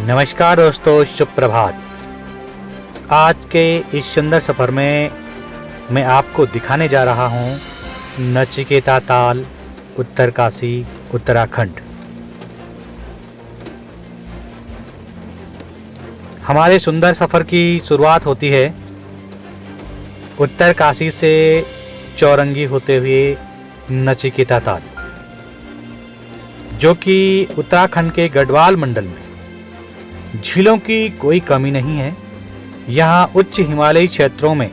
नमस्कार दोस्तों, शुभ प्रभात। आज के इस सुंदर सफ़र में मैं आपको दिखाने जा रहा हूँ नचिकेता ताल, उत्तरकाशी, उत्तराखंड। हमारे सुंदर सफ़र की शुरुआत होती है उत्तरकाशी से चौरंगी होते हुए नचिकेता ताल, जो कि उत्तराखंड के गढ़वाल मंडल में। झीलों की कोई कमी नहीं है। यहाँ उच्च हिमालयी क्षेत्रों में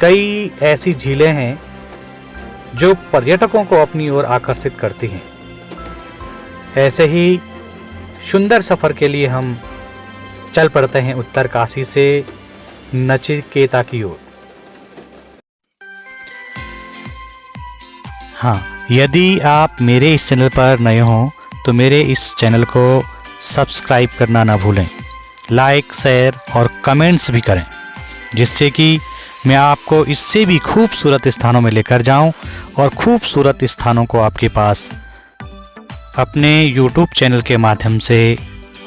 कई ऐसी झीलें हैं जो पर्यटकों को अपनी ओर आकर्षित करती हैं। ऐसे ही सुंदर सफ़र के लिए हम चल पड़ते हैं उत्तरकाशी से नचिकेता की ओर। हाँ, यदि आप मेरे इस चैनल पर नए हों तो मेरे इस चैनल को सब्सक्राइब करना ना भूलें। लाइक, शेयर और कमेंट्स भी करें, जिससे कि मैं आपको इससे भी खूबसूरत स्थानों में लेकर जाऊं और खूबसूरत स्थानों को आपके पास अपने YouTube चैनल के माध्यम से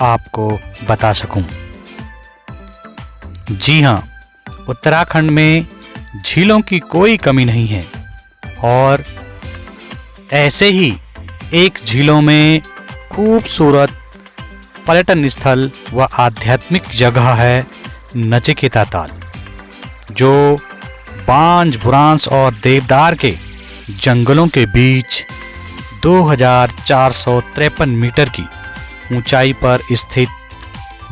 आपको बता सकूं। जी हाँ, उत्तराखंड में झीलों की कोई कमी नहीं है और ऐसे ही एक झीलों में खूबसूरत पर्यटन स्थल व आध्यात्मिक जगह है नचिकेता ताल, जो बांज, बुरांस और देवदार के जंगलों के बीच 2453 मीटर की ऊंचाई पर स्थित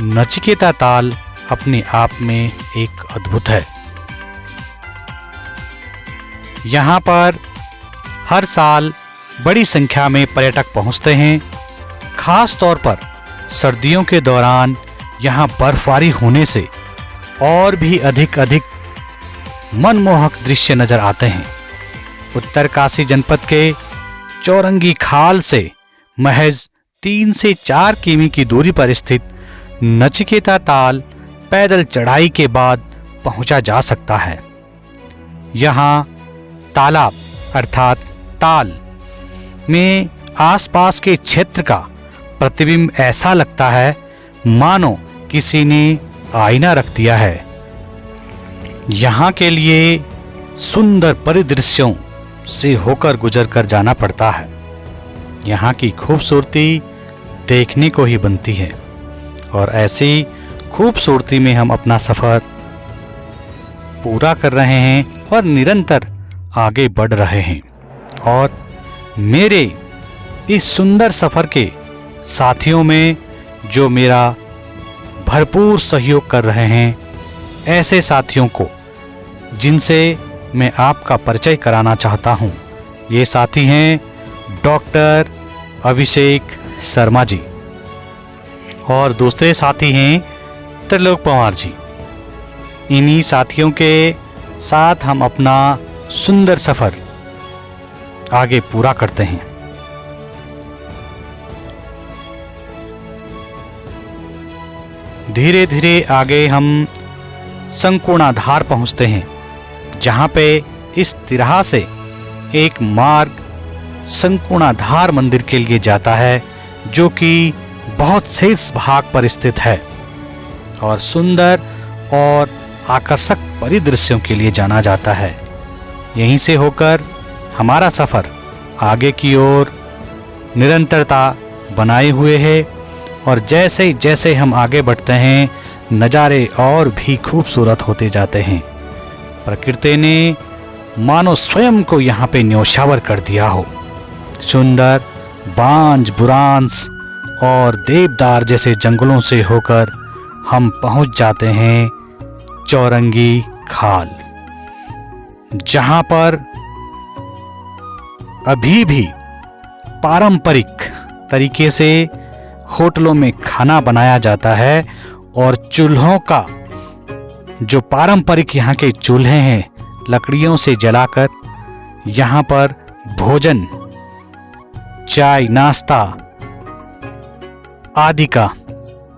नचिकेता ताल अपने आप में एक अद्भुत है। यहाँ पर हर साल बड़ी संख्या में पर्यटक पहुँचते हैं। खास तौर पर सर्दियों के दौरान यहाँ बर्फबारी होने से और भी अधिक मनमोहक दृश्य नजर आते हैं। उत्तरकाशी जनपद के चौरंगी खाल से महज 3 से 4 किमी की दूरी पर स्थित नचिकेता ताल पैदल चढ़ाई के बाद पहुंचा जा सकता है। यहाँ तालाब अर्थात ताल में आसपास के क्षेत्र का प्रतिबिंब ऐसा लगता है मानो किसी ने आईना रख दिया है। यहाँ के लिए सुंदर परिदृश्यों से होकर गुजर कर जाना पड़ता है। यहाँ की खूबसूरती देखने को ही बनती है और ऐसी खूबसूरती में हम अपना सफ़र पूरा कर रहे हैं और निरंतर आगे बढ़ रहे हैं। और मेरे इस सुंदर सफ़र के साथियों में जो मेरा भरपूर सहयोग कर रहे हैं, ऐसे साथियों को जिनसे मैं आपका परिचय कराना चाहता हूं, ये साथी हैं डॉक्टर अभिषेक शर्मा जी और दूसरे साथी हैं त्रिलोक पवार जी। इन्हीं साथियों के साथ हम अपना सुंदर सफ़र आगे पूरा करते हैं। धीरे धीरे आगे हम संपूर्णाधार पहुंचते हैं, जहां पे इस तिराहा से एक मार्ग संपूर्णाधार मंदिर के लिए जाता है, जो कि बहुत शीर्ष भाग पर स्थित है और सुंदर और आकर्षक परिदृश्यों के लिए जाना जाता है। यहीं से होकर हमारा सफ़र आगे की ओर निरंतरता बनाए हुए है और जैसे जैसे हम आगे बढ़ते हैं, नज़ारे और भी खूबसूरत होते जाते हैं। प्रकृति ने मानो स्वयं को यहाँ पे न्योछावर कर दिया हो। सुंदर बांज, बुरांस और देवदार जैसे जंगलों से होकर हम पहुँच जाते हैं चौरंगी खाल, जहाँ पर अभी भी पारंपरिक तरीके से होटलों में खाना बनाया जाता है और चूल्हों का जो पारंपरिक यहाँ के चूल्हे हैं, लकड़ियों से जलाकर यहाँ पर भोजन, चाय, नाश्ता आदि का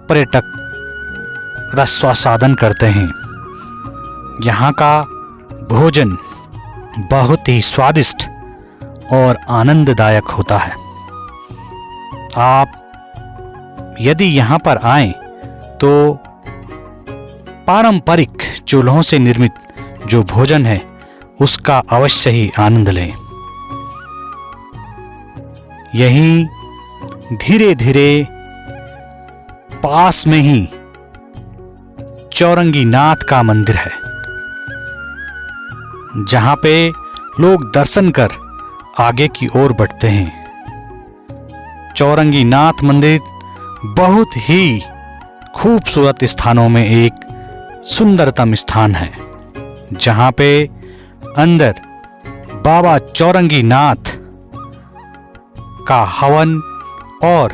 पर्यटक रसास्वादन करते हैं। यहाँ का भोजन बहुत ही स्वादिष्ट और आनंददायक होता है। आप यदि यहाँ पर आएं तो पारंपरिक चूल्हों से निर्मित जो भोजन है उसका अवश्य ही आनंद लें। यहीं धीरे धीरे पास में ही चौरंगी नाथ का मंदिर है, जहां पे लोग दर्शन कर आगे की ओर बढ़ते हैं। चौरंगी नाथ मंदिर बहुत ही खूबसूरत स्थानों में एक सुंदरतम स्थान है, जहां पे अंदर बाबा चौरंगी नाथ का हवन और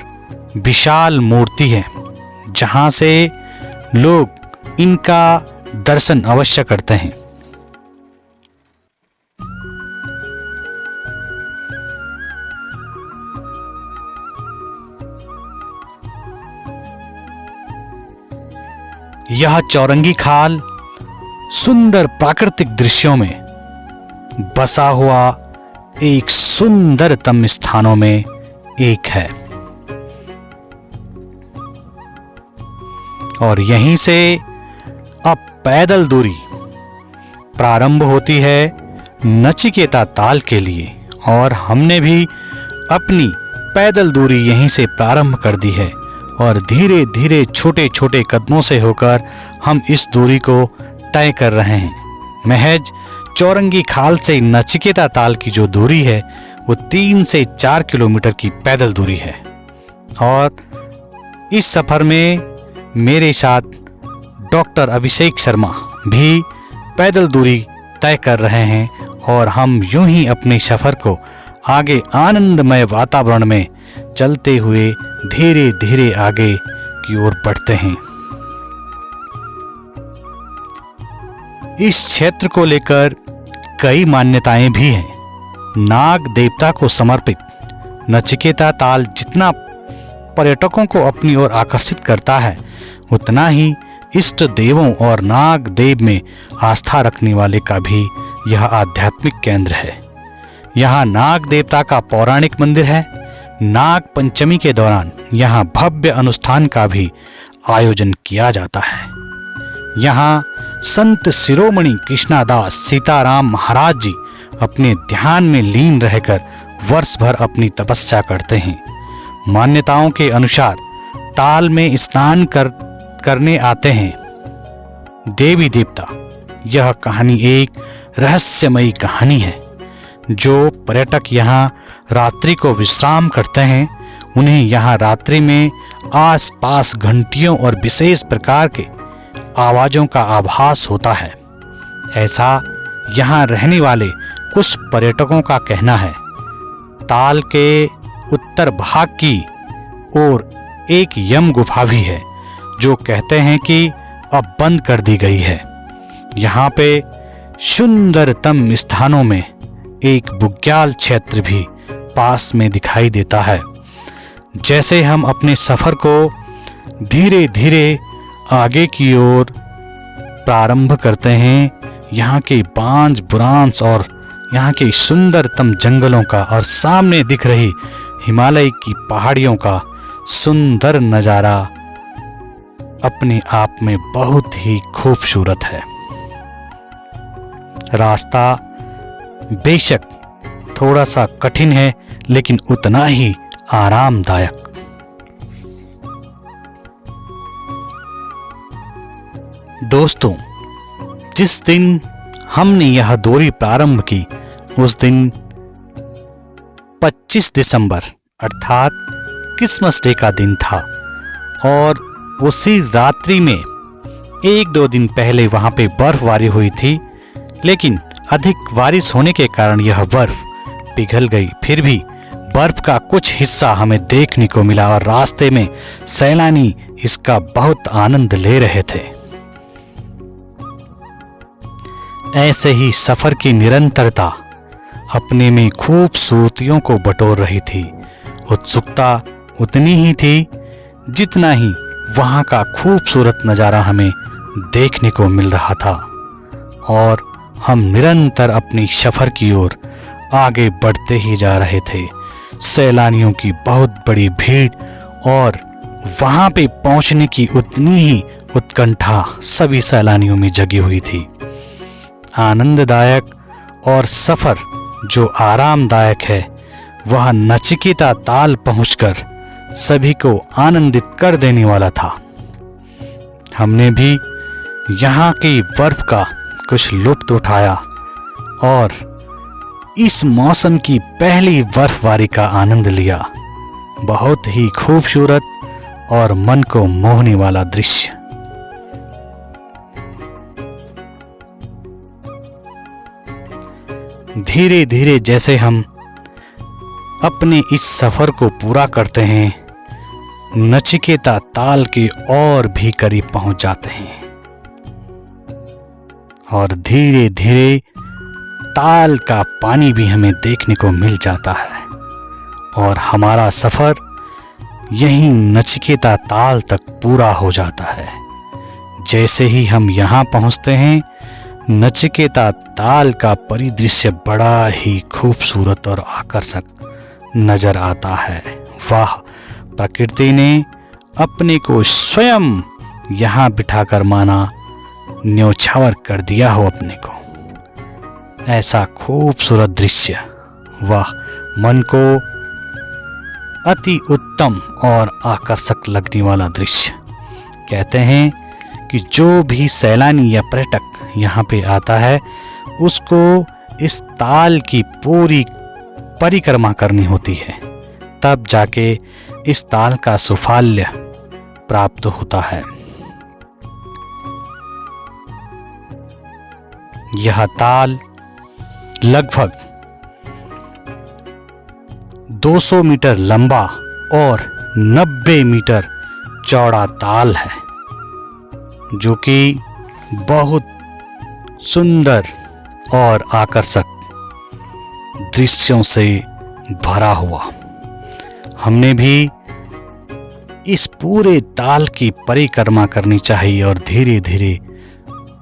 विशाल मूर्ति है, जहां से लोग इनका दर्शन अवश्य करते हैं। यह चौरंगी खाल सुंदर प्राकृतिक दृश्यों में बसा हुआ एक सुंदरतम स्थानों में एक है, और यहीं से अब पैदल दूरी प्रारंभ होती है नचिकेता ताल के लिए, और हमने भी अपनी पैदल दूरी यहीं से प्रारंभ कर दी है, और धीरे धीरे छोटे छोटे कदमों से होकर हम इस दूरी को तय कर रहे हैं। महज चौरंगी खाल से नचिकेता ताल की जो दूरी है वो 3 से 4 किलोमीटर की पैदल दूरी है, और इस सफर में मेरे साथ डॉक्टर अभिषेक शर्मा भी पैदल दूरी तय कर रहे हैं, और हम यूं ही अपने सफर को आगे आनंदमय वातावरण में चलते हुए धीरे धीरे आगे की ओर बढ़ते हैं। इस क्षेत्र को लेकर कई मान्यताएं भी हैं। नाग देवता को समर्पित नचिकेता ताल जितना पर्यटकों को अपनी ओर आकर्षित करता है, उतना ही इष्ट देवों और नाग देव में आस्था रखने वाले का भी यह आध्यात्मिक केंद्र है। यहाँ नाग देवता का पौराणिक मंदिर है। नाग पंचमी के दौरान यहाँ भव्य अनुष्ठान का भी आयोजन किया जाता है। यहाँ संत शिरोमणि कृष्णादास सीताराम महाराज जी अपने ध्यान में लीन रहकर वर्ष भर अपनी तपस्या करते हैं। मान्यताओं के अनुसार ताल में स्नान करने आते हैं देवी देवता। यह कहानी एक रहस्यमयी कहानी है। जो पर्यटक यहाँ रात्रि को विश्राम करते हैं, उन्हें यहाँ रात्रि में आसपास घंटियों और विशेष प्रकार के आवाज़ों का आभास होता है। ऐसा यहाँ रहने वाले कुछ पर्यटकों का कहना है। ताल के उत्तर भाग की ओर एक यम गुफा भी है, जो कहते हैं कि अब बंद कर दी गई है। यहाँ पे सुंदरतम स्थानों में एक बुग्याल क्षेत्र भी पास में दिखाई देता है। जैसे हम अपने सफ़र को धीरे धीरे आगे की ओर प्रारंभ करते हैं, यहाँ के बांज बुरांस और यहाँ के सुंदरतम जंगलों का और सामने दिख रही हिमालय की पहाड़ियों का सुंदर नज़ारा अपने आप में बहुत ही खूबसूरत है। रास्ता बेशक थोड़ा सा कठिन है, लेकिन उतना ही आरामदायक। दोस्तों, जिस दिन हमने यह दूरी प्रारंभ की उस दिन 25 दिसंबर अर्थात क्रिसमस डे का दिन था, और उसी रात्रि में 1-2 दिन पहले वहां पे बर्फबारी हुई थी, लेकिन अधिक बारिश होने के कारण यह बर्फ पिघल गई। फिर भी बर्फ का कुछ हिस्सा हमें देखने को मिला और रास्ते में सैलानी इसका बहुत आनंद ले रहे थे। ऐसे ही सफर की निरंतरता अपने में खूबसूरतियों को बटोर रही थी। उत्सुकता उतनी ही थी जितना ही वहाँ का खूबसूरत नज़ारा हमें देखने को मिल रहा था, और हम निरंतर अपनी सफ़र की ओर आगे बढ़ते ही जा रहे थे। सैलानियों की बहुत बड़ी भीड़ और वहां पे पहुंचने की उतनी ही उत्कंठा सभी सैलानियों में जगी हुई थी। आनंददायक और सफर जो आरामदायक है वह नचिकेता ताल पहुंचकर सभी को आनंदित कर देने वाला था। हमने भी यहाँ की बर्फ का कुछ लुत्फ उठाया और इस मौसम की पहली बर्फबारी का आनंद लिया। बहुत ही खूबसूरत और मन को मोहने वाला दृश्य। धीरे धीरे जैसे हम अपने इस सफर को पूरा करते हैं, नचिकेता ताल के और भी करीब पहुंच जाते हैं और धीरे धीरे ताल का पानी भी हमें देखने को मिल जाता है और हमारा सफर यहीं नचिकेता ताल तक पूरा हो जाता है। जैसे ही हम यहाँ पहुँचते हैं, नचिकेता ताल का परिदृश्य बड़ा ही खूबसूरत और आकर्षक नजर आता है। वाह, प्रकृति ने अपने को स्वयं यहाँ बिठाकर माना न्योछावर कर दिया हो अपने को। ऐसा खूबसूरत दृश्य, वाह, मन को अति उत्तम और आकर्षक लगने वाला दृश्य। कहते हैं कि जो भी सैलानी या पर्यटक यहाँ पे आता है उसको इस ताल की पूरी परिक्रमा करनी होती है, तब जाके इस ताल का सुफाल्य प्राप्त होता है। यह ताल लगभग 200 मीटर लंबा और 90 मीटर चौड़ा ताल है, जो कि बहुत सुंदर और आकर्षक दृश्यों से भरा हुआ। हमने भी इस पूरे ताल की परिक्रमा करनी चाहिए और धीरे धीरे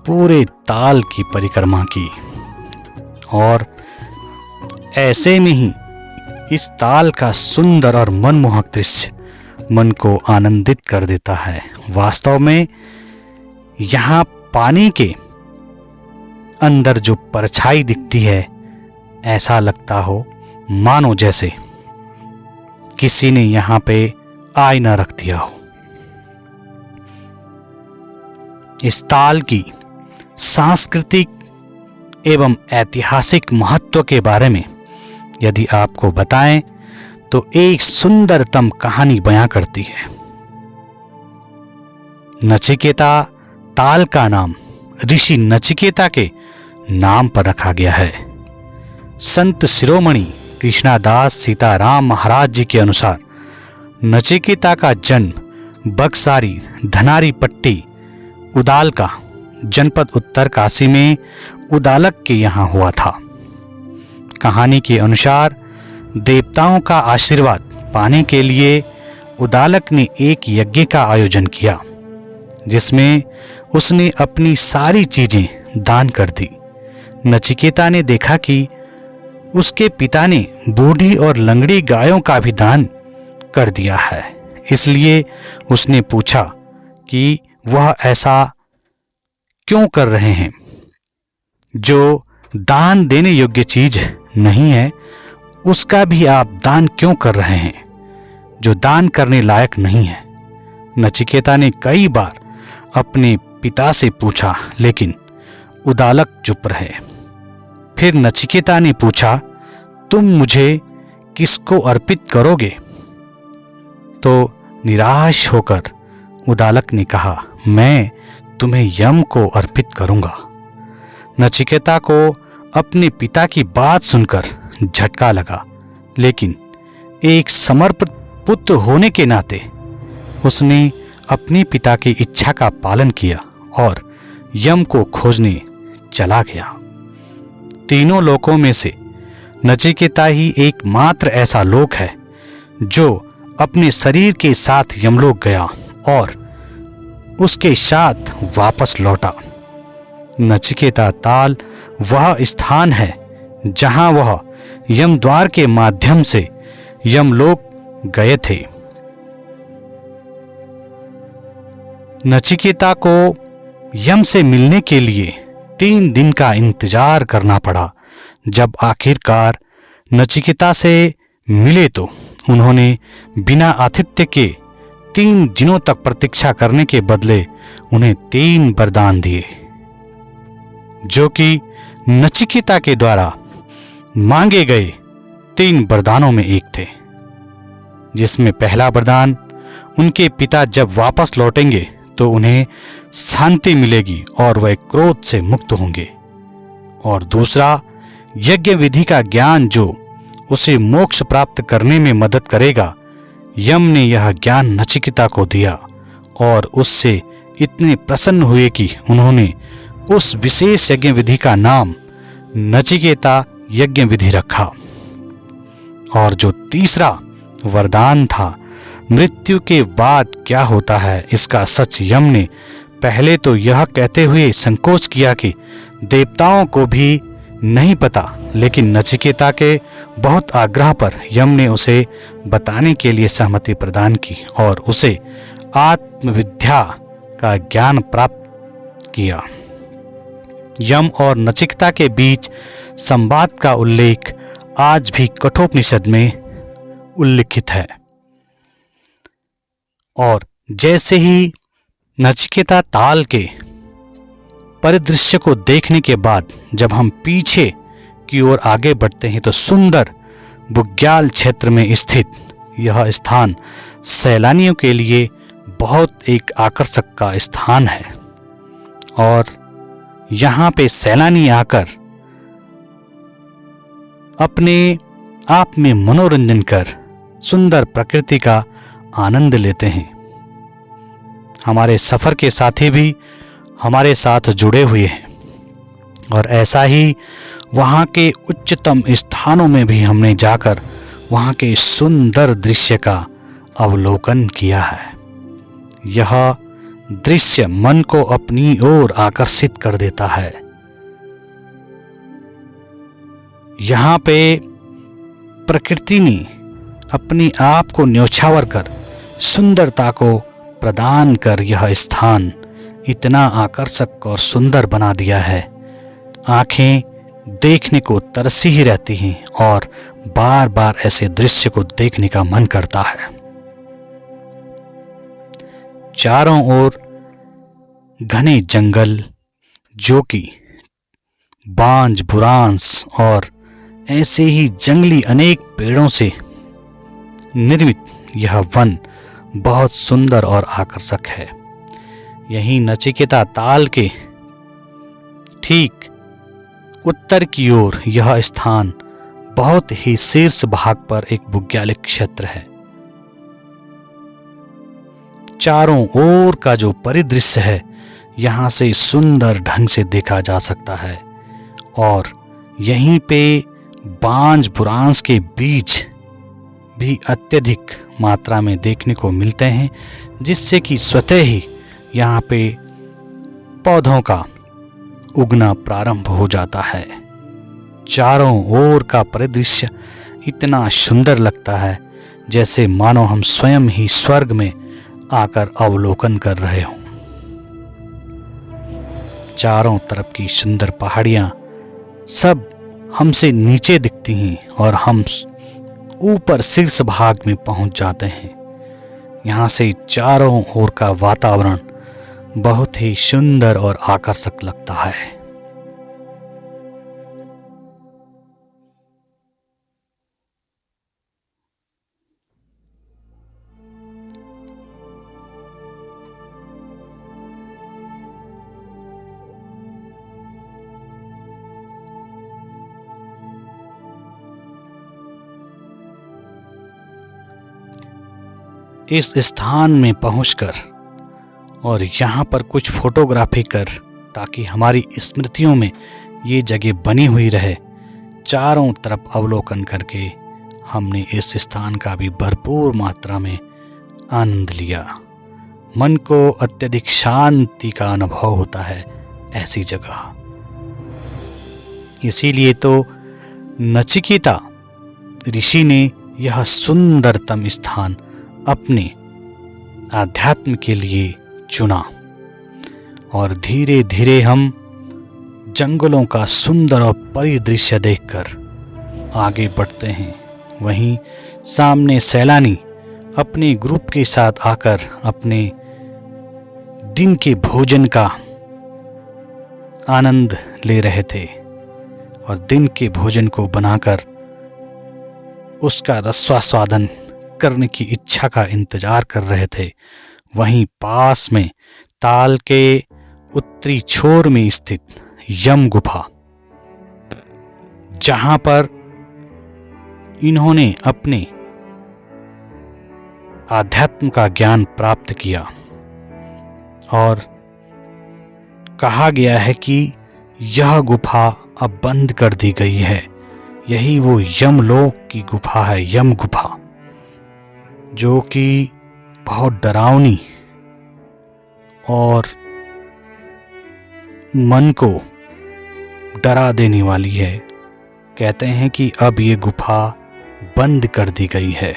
पूरे ताल की परिक्रमा की, और ऐसे में ही इस ताल का सुंदर और मनमोहक दृश्य मन को आनंदित कर देता है। वास्तव में यहाँ पानी के अंदर जो परछाई दिखती है, ऐसा लगता हो मानो जैसे किसी ने यहाँ पे आईना रख दिया हो। इस ताल की सांस्कृतिक एवं ऐतिहासिक महत्व के बारे में यदि आपको बताएं तो एक सुंदरतम कहानी बयां करती है। नचिकेता ताल का नाम ऋषि नचिकेता के नाम पर रखा गया है। संत शिरोमणि कृष्णादास सीताराम महाराज जी के अनुसार नचिकेता का जन्म बक्सारी धनारी पट्टी उदालका जनपद उत्तरकाशी में उदालक के यहाँ हुआ था। कहानी के अनुसार देवताओं का आशीर्वाद पाने के लिए उदालक ने एक यज्ञ का आयोजन किया, जिसमें उसने अपनी सारी चीजें दान कर दी। नचिकेता ने देखा कि उसके पिता ने बूढ़ी और लंगड़ी गायों का भी दान कर दिया है, इसलिए उसने पूछा कि वह ऐसा क्यों कर रहे हैं। जो दान देने योग्य चीज नहीं है उसका भी आप दान क्यों कर रहे हैं, जो दान करने लायक नहीं है। नचिकेता ने कई बार अपने पिता से पूछा, लेकिन उदालक चुप रहे। फिर नचिकेता ने पूछा, तुम मुझे किसको अर्पित करोगे? तो निराश होकर उदालक ने कहा, मैं तुम्हें यम को अर्पित करूंगा। नचिकेता को अपने पिता की बात सुनकर झटका लगा, लेकिन एक समर्पित पुत्र होने के नाते उसने अपने पिता की इच्छा का पालन किया और यम को खोजने चला गया। तीनों लोकों में से नचिकेता ही एकमात्र ऐसा लोक है जो अपने शरीर के साथ यमलोक गया और उसके साथ वापस लौटा। नचिकेता ताल वह स्थान है जहां वह यमद्वार के माध्यम से यमलोक गए थे। नचिकेता को यम से मिलने के लिए 3 दिन का इंतजार करना पड़ा। जब आखिरकार नचिकेता से मिले तो उन्होंने बिना आतिथ्य के 3 दिनों तक प्रतीक्षा करने के बदले उन्हें 3 वरदान दिए, जो कि नचिकेता के द्वारा मांगे गए 3 वरदानों में एक थे, जिसमें पहला वरदान, उनके पिता जब वापस लौटेंगे तो उन्हें शांति मिलेगी और वह क्रोध से मुक्त होंगे, और दूसरा, यज्ञ विधि का ज्ञान जो उसे मोक्ष प्राप्त करने में मदद करेगा। यम ने यह ज्ञान नचिकेता को दिया और उससे इतने प्रसन्न हुए कि उन्होंने उस विशेष यज्ञ विधि का नाम नचिकेता यज्ञ विधि रखा। और जो तीसरा वरदान था, मृत्यु के बाद क्या होता है इसका सच यम ने पहले तो यह कहते हुए संकोच किया कि देवताओं को भी नहीं पता, लेकिन नचिकेता के बहुत आग्रह पर यम ने उसे बताने के लिए सहमति प्रदान की और उसे आत्मविद्या का ज्ञान प्राप्त किया। यम और नचिकेता के बीच संवाद का उल्लेख आज भी कठोपनिषद में उल्लिखित है। और जैसे ही नचिकेता ताल के परिदृश्य को देखने के बाद जब हम पीछे की ओर आगे बढ़ते हैं तो सुंदर बुग्याल क्षेत्र में स्थित यह स्थान सैलानियों के लिए बहुत एक आकर्षक का स्थान है। और यहाँ पे सैलानी आकर अपने आप में मनोरंजन कर सुंदर प्रकृति का आनंद लेते हैं। हमारे सफर के साथी भी हमारे साथ जुड़े हुए हैं और ऐसा ही वहाँ के उच्चतम स्थानों में भी हमने जाकर वहाँ के सुंदर दृश्य का अवलोकन किया है। यह दृश्य मन को अपनी ओर आकर्षित कर देता है। यहाँ पे प्रकृति ने अपने आप को न्योछावर कर सुंदरता को प्रदान कर यह स्थान इतना आकर्षक और सुंदर बना दिया है। आंखें देखने को तरसी ही रहती हैं और बार बार ऐसे दृश्य को देखने का मन करता है। चारों ओर घने जंगल जो कि बांज बुरांस और ऐसे ही जंगली अनेक पेड़ों से निर्मित यह वन बहुत सुंदर और आकर्षक है। यहीं नचिकेता ताल के ठीक उत्तर की ओर यह स्थान बहुत ही शीर्ष भाग पर एक भूग्यालिक क्षेत्र है। चारों ओर का जो परिदृश्य है यहाँ से सुंदर ढंग से देखा जा सकता है और यहीं पे बांज बुरांस के बीज भी अत्यधिक मात्रा में देखने को मिलते हैं, जिससे कि स्वतः ही यहाँ पे पौधों का उगना प्रारंभ हो जाता है। चारों ओर का परिदृश्य इतना सुंदर लगता है जैसे मानो हम स्वयं ही स्वर्ग में आकर अवलोकन कर रहे हों। चारों तरफ की सुंदर पहाड़ियां सब हमसे नीचे दिखती हैं और हम ऊपर शीर्ष भाग में पहुंच जाते हैं। यहाँ से चारों ओर का वातावरण बहुत ही सुंदर और आकर्षक लगता है। इस स्थान में पहुंचकर और यहाँ पर कुछ फोटोग्राफी कर ताकि हमारी स्मृतियों में ये जगह बनी हुई रहे, चारों तरफ अवलोकन करके हमने इस स्थान का भी भरपूर मात्रा में आनंद लिया। मन को अत्यधिक शांति का अनुभव होता है ऐसी जगह। इसीलिए तो नचिकेता ऋषि ने यह सुंदरतम स्थान अपने आध्यात्म के लिए चुना और धीरे धीरे हम जंगलों का सुंदर और परिदृश्य देखकर आगे बढ़ते हैं। वहीं सामने सैलानी अपने ग्रुप के साथ आकर अपने दिन के भोजन का आनंद ले रहे थे और दिन के भोजन को बनाकर उसका रसास्वादन करने की इच्छा का इंतजार कर रहे थे। वहीं पास में ताल के उत्तरी छोर में स्थित यम गुफा, जहां पर इन्होंने अपने आध्यात्म का ज्ञान प्राप्त किया और कहा गया है कि यह गुफा अब बंद कर दी गई है। यही वो यमलोक की गुफा है, यम गुफा, जो कि बहुत डरावनी और मन को डरा देने वाली है। कहते हैं कि अब ये गुफा बंद कर दी गई है।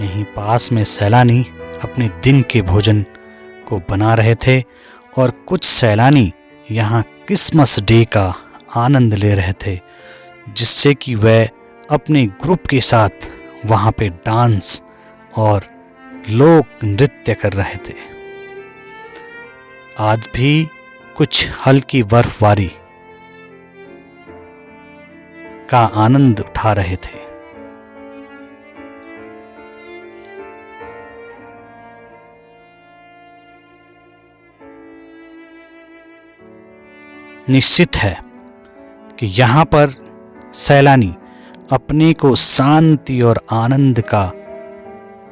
यहीं पास में सैलानी अपने दिन के भोजन को बना रहे थे और कुछ सैलानी यहाँ क्रिसमस डे का आनंद ले रहे थे, जिससे कि वह अपने ग्रुप के साथ वहाँ पे डांस और लोक नृत्य कर रहे थे। आज भी कुछ हल्की बर्फबारी का आनंद उठा रहे थे। निश्चित है कि यहाँ पर सैलानी अपने को शांति और आनंद का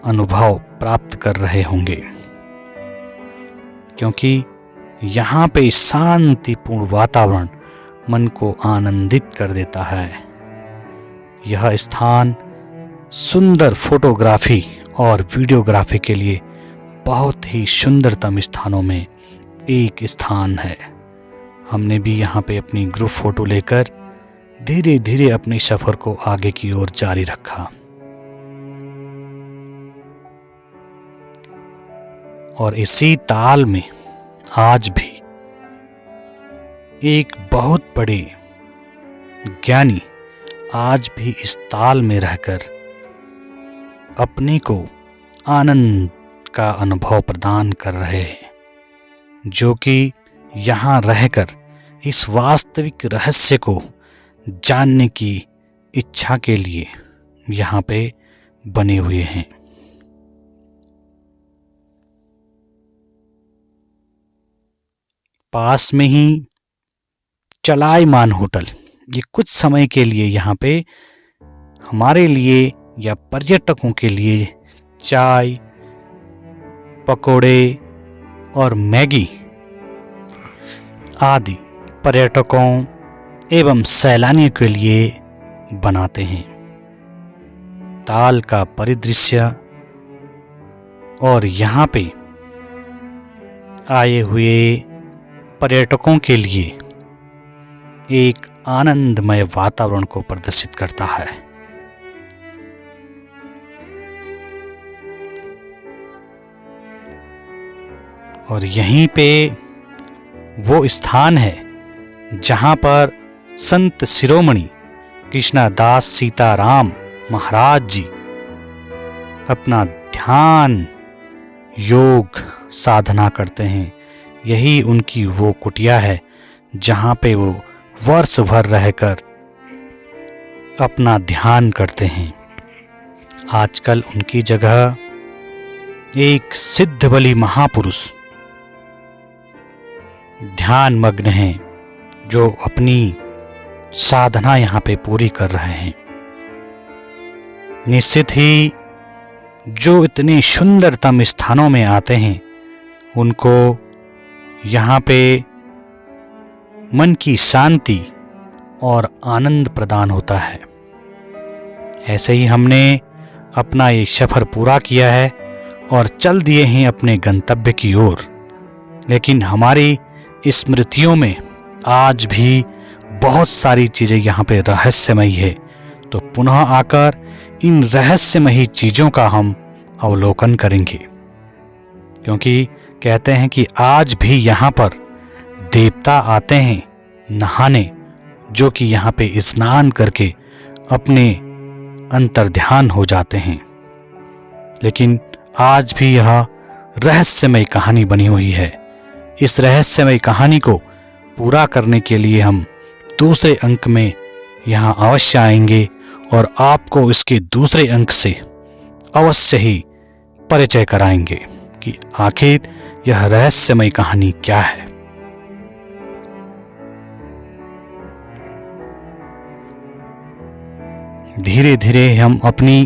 अनुभव प्राप्त कर रहे होंगे, क्योंकि यहाँ पे शांतिपूर्ण वातावरण मन को आनंदित कर देता है। यह स्थान सुंदर फोटोग्राफी और वीडियोग्राफी के लिए बहुत ही सुंदरतम स्थानों में एक स्थान है। हमने भी यहाँ पे अपनी ग्रुप फोटो लेकर धीरे धीरे अपने सफर को आगे की ओर जारी रखा और इसी ताल में आज भी एक बहुत बड़े ज्ञानी आज भी इस ताल में रहकर अपने को आनंद का अनुभव प्रदान कर रहे हैं, जो कि यहाँ रहकर इस वास्तविक रहस्य को जानने की इच्छा के लिए यहाँ पे बने हुए हैं। पास में ही चलायमान होटल, ये कुछ समय के लिए यहाँ पे हमारे लिए या पर्यटकों के लिए चाय, पकोड़े और मैगी आदि पर्यटकों एवं सैलानियों के लिए बनाते हैं। ताल का परिदृश्य और यहाँ पे आए हुए पर्यटकों के लिए एक आनंदमय वातावरण को प्रदर्शित करता है। और यहीं पे वो स्थान है जहाँ पर संत शिरोमणि कृष्णदास सीताराम महाराज जी अपना ध्यान योग साधना करते हैं। यही उनकी वो कुटिया है जहाँ पे वो वर्ष भर रहकर अपना ध्यान करते हैं। आजकल उनकी जगह एक सिद्ध बलि महापुरुष ध्यान मग्न हैं, जो अपनी साधना यहाँ पे पूरी कर रहे हैं। निश्चित ही जो इतने सुंदरतम स्थानों में आते हैं उनको यहाँ पे मन की शांति और आनंद प्रदान होता है। ऐसे ही हमने अपना ये सफर पूरा किया है और चल दिए हैं अपने गंतव्य की ओर, लेकिन हमारी स्मृतियों में आज भी बहुत सारी चीज़ें यहाँ पे रहस्यमयी है। तो पुनः आकर इन रहस्यमयी चीज़ों का हम अवलोकन करेंगे, क्योंकि कहते हैं कि आज भी यहाँ पर देवता आते हैं नहाने, जो कि यहाँ पे स्नान करके अपने अंतर्ध्यान हो जाते हैं। लेकिन आज भी यह रहस्यमय कहानी बनी हुई है। इस रहस्यमय कहानी को पूरा करने के लिए हम दूसरे अंक में यहाँ अवश्य आएंगे और आपको इसके दूसरे अंक से अवश्य ही परिचय कराएंगे कि आखिर यह रहस्यमय कहानी क्या है। धीरे धीरे हम अपनी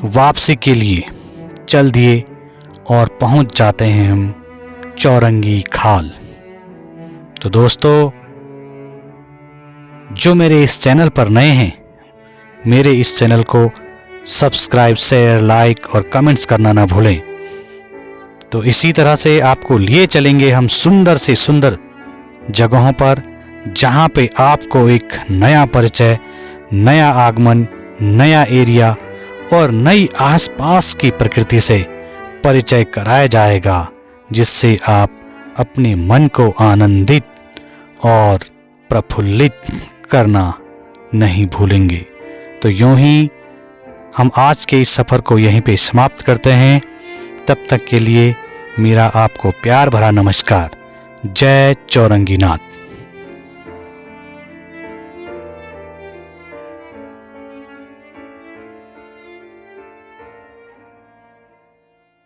वापसी के लिए चल दिए और पहुंच जाते हैं हम चौरंगी खाल। तो दोस्तों, जो मेरे इस चैनल पर नए हैं, मेरे इस चैनल को सब्सक्राइब, शेयर, लाइक और कमेंट्स करना ना भूलें। तो इसी तरह से आपको लिए चलेंगे हम सुंदर से सुंदर जगहों पर, जहां पे आपको एक नया परिचय, नया आगमन, नया एरिया और नई आसपास की प्रकृति से परिचय कराया जाएगा, जिससे आप अपने मन को आनंदित और प्रफुल्लित करना नहीं भूलेंगे। तो यूं ही हम आज के इस सफ़र को यहीं पे समाप्त करते हैं। तब तक के लिए मेरा आपको प्यार भरा नमस्कार। जय चौरंगीनाथ।